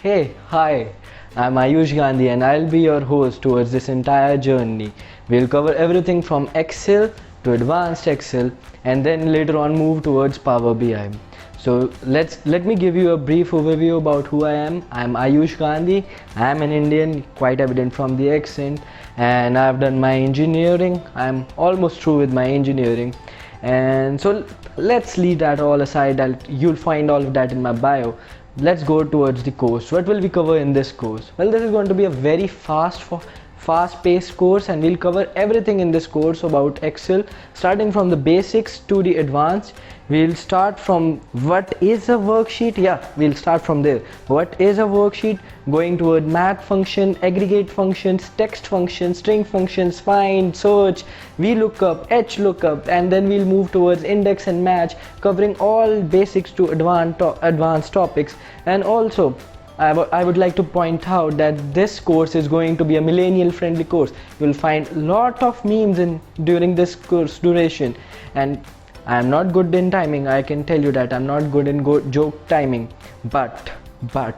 Hey, hi, I'm Ayush Gandhi and I'll be your host towards this entire journey. We'll cover everything from Excel to advanced Excel and then later on move towards Power BI. So let me give you a brief overview about who I am. I'm Ayush Gandhi. I'm an Indian, quite evident from the accent, and I've done my engineering. I'm almost through with my engineering. And so let's leave that all aside. You'll find all of that in my bio. Let's go towards the course. What will we cover in this course? Well, this is going to be a very fast-paced course, and we'll cover everything in this course about Excel, starting from the basics to the advanced. We'll start from what is a worksheet. We'll start from there. What is a worksheet? Going toward math function, aggregate functions, text functions, string functions, find, search, VLOOKUP, HLOOKUP, and then we'll move towards index and match, covering all basics to advanced topics. And also I would like to point out that this course is going to be a millennial friendly course. You will find a lot of memes during this course duration, and I am not good in timing. I can tell you that I'm not good in joke timing, but I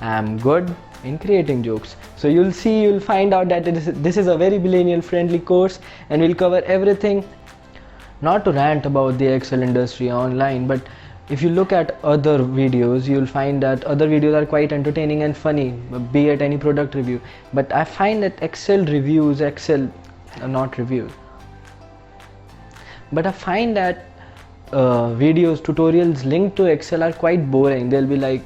am good in creating jokes. So you'll find out that this is a very millennial friendly course, and we'll cover everything. Not to rant about the Excel industry online, but if you look at other videos, you'll find that other videos are quite entertaining and funny, be it any product review. But I find that not reviews, but I find that videos, tutorials linked to Excel are quite boring. They'll be like,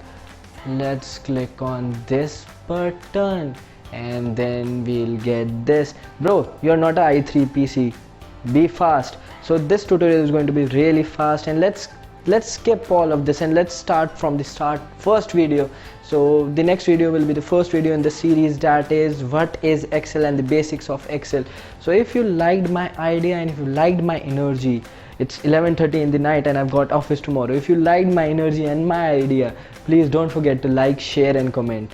let's click on this button and then we'll get this. Bro, you're not a i3 PC. Be fast. So this tutorial is going to be really fast, and let's skip all of this and let's start from the first video. So the next video will be the first video in the series, that is what is Excel and the basics of Excel. So if you liked my idea and if you liked my energy, it's 11:30 in the night and I've got office tomorrow. If you liked my energy and my idea, please don't forget to like, share and comment.